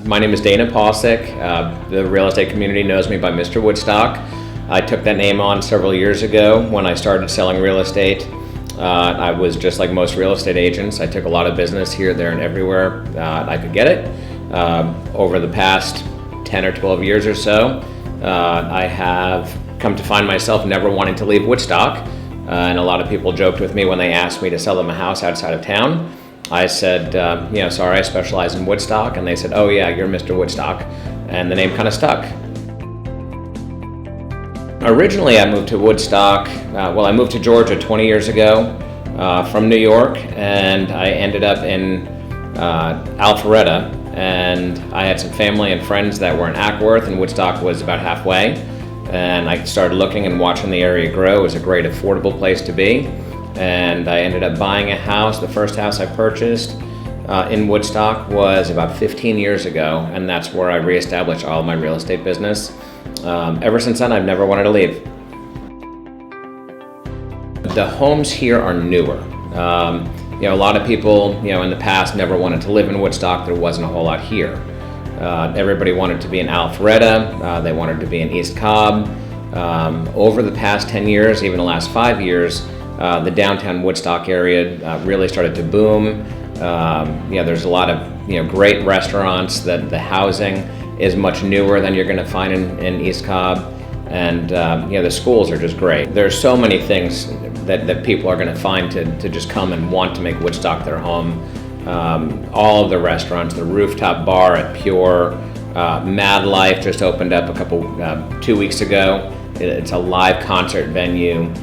My name is Dana Pausick. The real estate community knows me by Mr. Woodstock. I took that name on several years ago when I started selling real estate. I was just like most real estate agents. I took a lot of business here, there, and everywhere I could get it. Over the past 10 or 12 years or so, I have come to find myself never wanting to leave Woodstock. And a lot of people joked with me when they asked me to sell them a house outside of town. I said, sorry, I specialize in Woodstock. And they said, oh yeah, you're Mr. Woodstock. And the name kind of stuck. Originally, I moved to Woodstock. I moved to Georgia 20 years ago from New York, and I ended up in Alpharetta. And I had some family and friends that were in Acworth, and Woodstock was about halfway. And I started looking and watching the area grow. It was a great, affordable place to be. And I ended up buying a house. The first house I purchased in Woodstock was about 15 years ago, and that's where I reestablished all of my real estate business. Ever since then, I've never wanted to leave. The homes here are newer. A lot of people, in the past never wanted to live in Woodstock. There wasn't a whole lot here. Everybody wanted to be in Alpharetta. They wanted to be in East Cobb. Over the past 10 years, even the last 5 years, the downtown Woodstock area really started to boom. There's a lot of great restaurants. The housing is much newer than you're going to find in East Cobb, and the schools are just great. There's so many things that people are going to find to just come and want to make Woodstock their home. All of the restaurants, the rooftop bar at Pure, Mad Life just opened up 2 weeks ago. It's a live concert venue.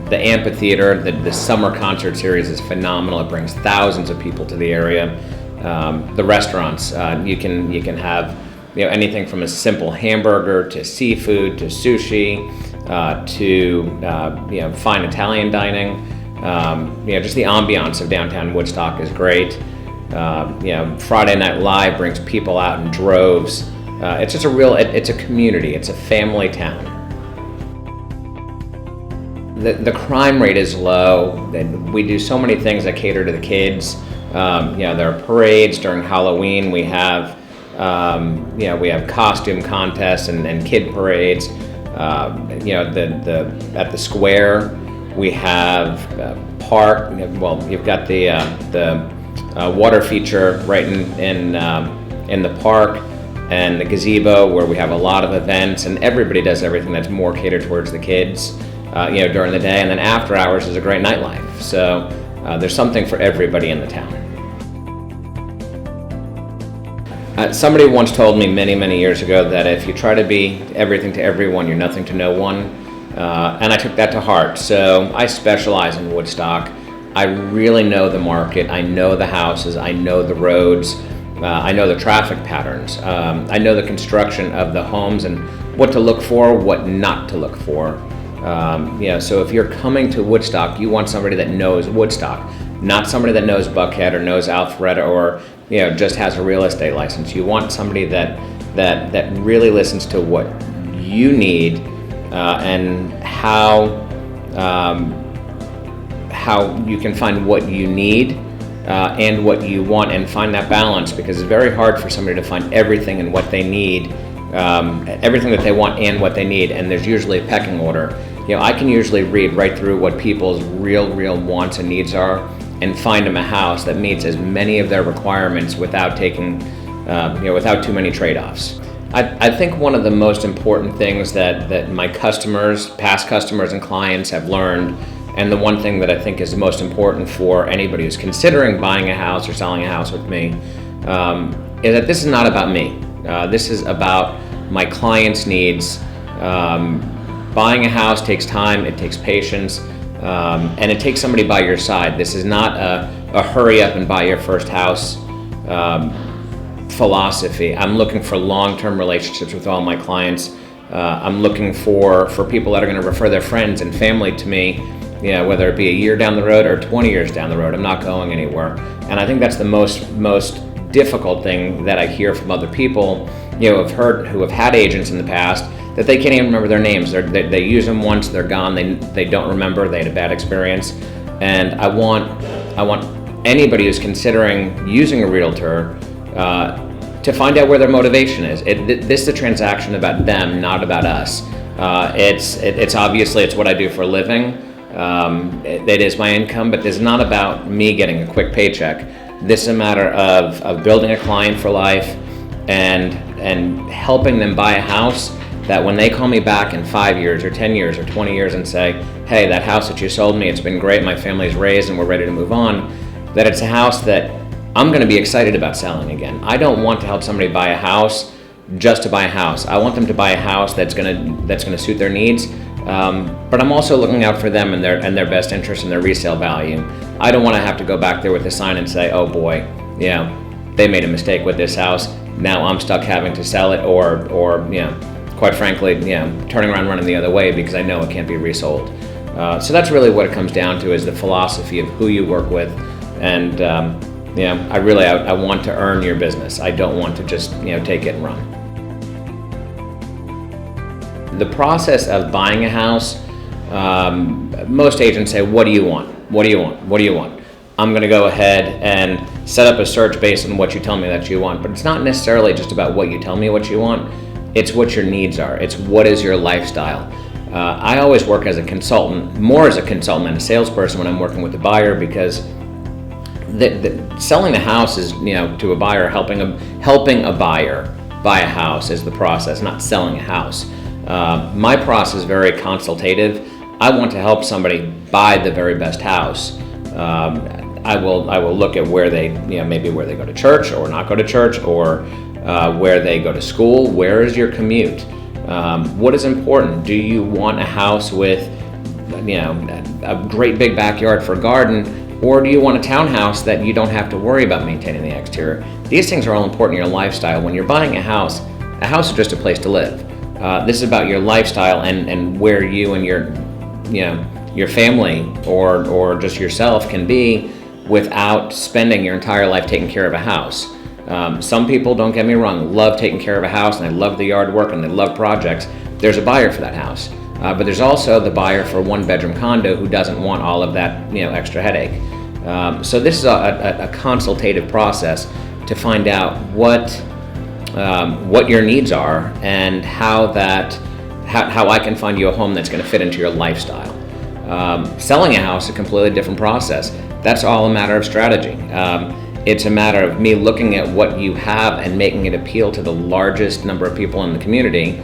The amphitheater, the summer concert series is phenomenal. It brings thousands of people to the area. The restaurants, you can have anything from a simple hamburger to seafood to sushi to fine Italian dining. Just the ambiance of downtown Woodstock is great. Friday Night Live brings people out in droves. It's just it's a community. It's a family town. The crime rate is low. We do so many things that cater to the kids. There are parades during Halloween. We have costume contests and kid parades. At the square, we have park. Well, you've got the water feature right in the park, and the gazebo where we have a lot of events, and everybody does everything that's more catered towards the kids. During the day, and then after hours is a great nightlife. So there's something for everybody in the town. Somebody once told me many years ago that if you try to be everything to everyone, you're nothing to no one. And I took that to heart. So I specialize in Woodstock. I really know the market. I know the houses. I know the roads. I know the traffic patterns. I know the construction of the homes and what to look for, what not to look for. So if you're coming to Woodstock, you want somebody that knows Woodstock, not somebody that knows Buckhead or knows Alpharetta or just has a real estate license. You want somebody that really listens to what you need and how you can find what you need and what you want, and find that balance, because it's very hard for somebody to find everything and what they need, everything that they want and what they need, and there's usually a pecking order. I can usually read right through what people's real wants and needs are and find them a house that meets as many of their requirements without without too many trade-offs. I think one of the most important things that my customers, past customers and clients have learned, and the one thing that I think is the most important for anybody who's considering buying a house or selling a house with me, is that this is not about me. This is about my clients' needs. Buying a house takes time, it takes patience, and it takes somebody by your side. This is not a hurry up and buy your first house philosophy. I'm looking for long-term relationships with all my clients. I'm looking for people that are going to refer their friends and family to me, whether it be a year down the road or 20 years down the road. I'm not going anywhere. And I think that's the most difficult thing that I hear from other people, who have had agents in the past, that they can't even remember their names. They use them once, they're gone, they don't remember, they had a bad experience. And I want anybody who's considering using a realtor to find out where their motivation is. This is a transaction about them, not about us. It's obviously it's what I do for a living. It is my income, but it's not about me getting a quick paycheck. This is a matter of building a client for life and helping them buy a house that when they call me back in 5 years or 10 years or 20 years and say, hey, that house that you sold me, it's been great, my family's raised and we're ready to move on, that it's a house that I'm going to be excited about selling again. I don't want to help somebody buy a house just to buy a house. I want them to buy a house that's going to suit their needs. But I'm also looking out for them and their best interest and their resale value. I don't want to have to go back there with a sign and say, oh boy, they made a mistake with this house. Now I'm stuck having to sell it, or quite frankly, turning around running the other way because I know it can't be resold. So that's really what it comes down to, is the philosophy of who you work with. And I want to earn your business. I don't want to just take it and run. The process of buying a house, most agents say, what do you want? What do you want? What do you want? I'm going to go ahead and set up a search based on what you tell me that you want. But it's not necessarily just about what you tell me what you want. It's what your needs are. It's what is your lifestyle. I always work as a consultant, more as a consultant than a salesperson when I'm working with a buyer, because selling a house is, to a buyer, helping a buyer buy a house is the process, not selling a house. My process is very consultative. I want to help somebody buy the very best house. I will look at where they, maybe where they go to church or not go to church, or where they go to school. Where is your commute? What is important? Do you want a house with, a great big backyard for a garden, or do you want a townhouse that you don't have to worry about maintaining the exterior? These things are all important in your lifestyle. When you're buying a house is just a place to live. This is about your lifestyle and where you and your family or just yourself can be without spending your entire life taking care of a house. Some people, don't get me wrong, love taking care of a house and they love the yard work and they love projects. There's a buyer for that house. But there's also the buyer for a one-bedroom condo who doesn't want all of that extra headache. So this is a consultative process to find out what your needs are and how I can find you a home that's going to fit into your lifestyle. Selling a house is a completely different process. That's all a matter of strategy. It's a matter of me looking at what you have and making it appeal to the largest number of people in the community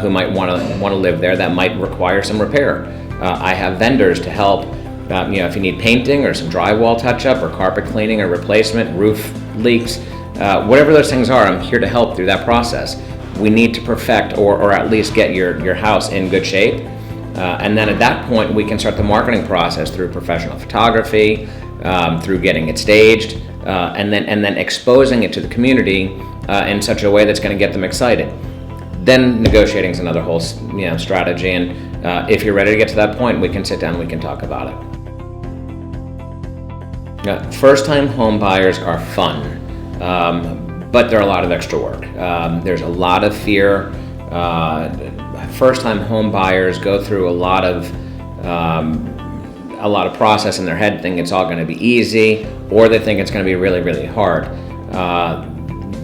who might want to live there, that might require some repair. I have vendors to help. If you need painting or some drywall touch-up or carpet cleaning or replacement, roof leaks, whatever those things are, I'm here to help through that process. We need to perfect or at least get your house in good shape. And then at that point, we can start the marketing process through professional photography, through getting it staged, and then exposing it to the community in such a way that's going to get them excited. Then negotiating is another whole strategy. And if you're ready to get to that point, we can sit down and we can talk about it. First-time home buyers are fun, but they're a lot of extra work. There's a lot of fear. First-time home buyers go through a lot of process in their head, think it's all going to be easy, or they think it's going to be really, really hard.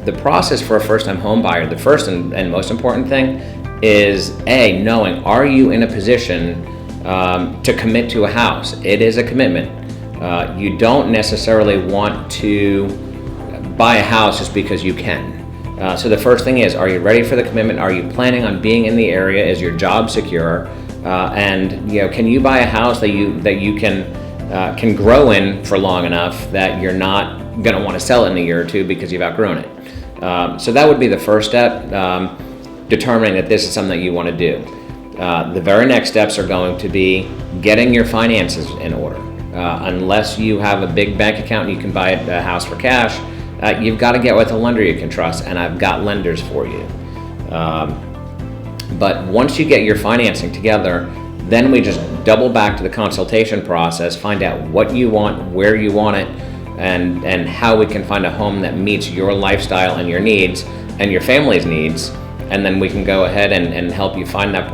The process for a first-time home buyer, the first and most important thing is knowing, are you in a position to commit to a house? It is a commitment. You don't necessarily want to buy a house just because you can. So the first thing is, are you ready for the commitment? Are you planning on being in the area? Is your job secure? And can you buy a house that you can grow in for long enough that you're not going to want to sell it in a year or two because you've outgrown it? So that would be the first step, determining that this is something that you want to do. The very next steps are going to be getting your finances in order. Unless you have a big bank account and you can buy a house for cash, you've got to get with a lender you can trust, and I've got lenders for you. But once you get your financing together, then we just double back to the consultation process, find out what you want, where you want it, and how we can find a home that meets your lifestyle and your needs and your family's needs, and then we can go ahead and help you find that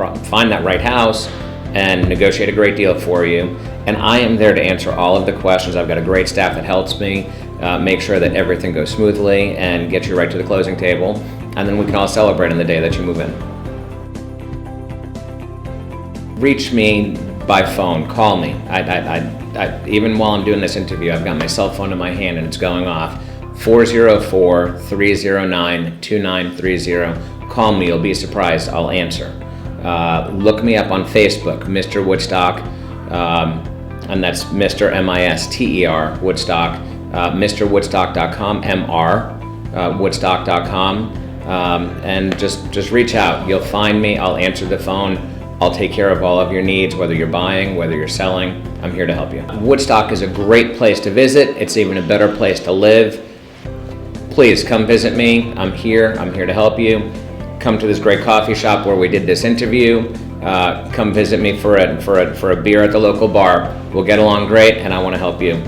right house and negotiate a great deal for you. And I am there to answer all of the questions. I've got a great staff that helps me. make sure that everything goes smoothly, and get you right to the closing table. And then we can all celebrate on the day that you move in. Reach me by phone, call me. Even while I'm doing this interview, I've got my cell phone in my hand and it's going off. 404-309-2930. Call me, you'll be surprised, I'll answer. Look me up on Facebook, Mr. Woodstock, and that's Mr. M-I-S-T-E-R, Woodstock, MrWoodstock.com, Woodstock.com, and just reach out. You'll find me, I'll answer the phone. I'll take care of all of your needs, whether you're buying, whether you're selling. I'm here to help you. Woodstock is a great place to visit. It's even a better place to live. Please come visit me. I'm here to help you. Come to this great coffee shop where we did this interview. Come visit me for a beer at the local bar. We'll get along great, and I want to help you.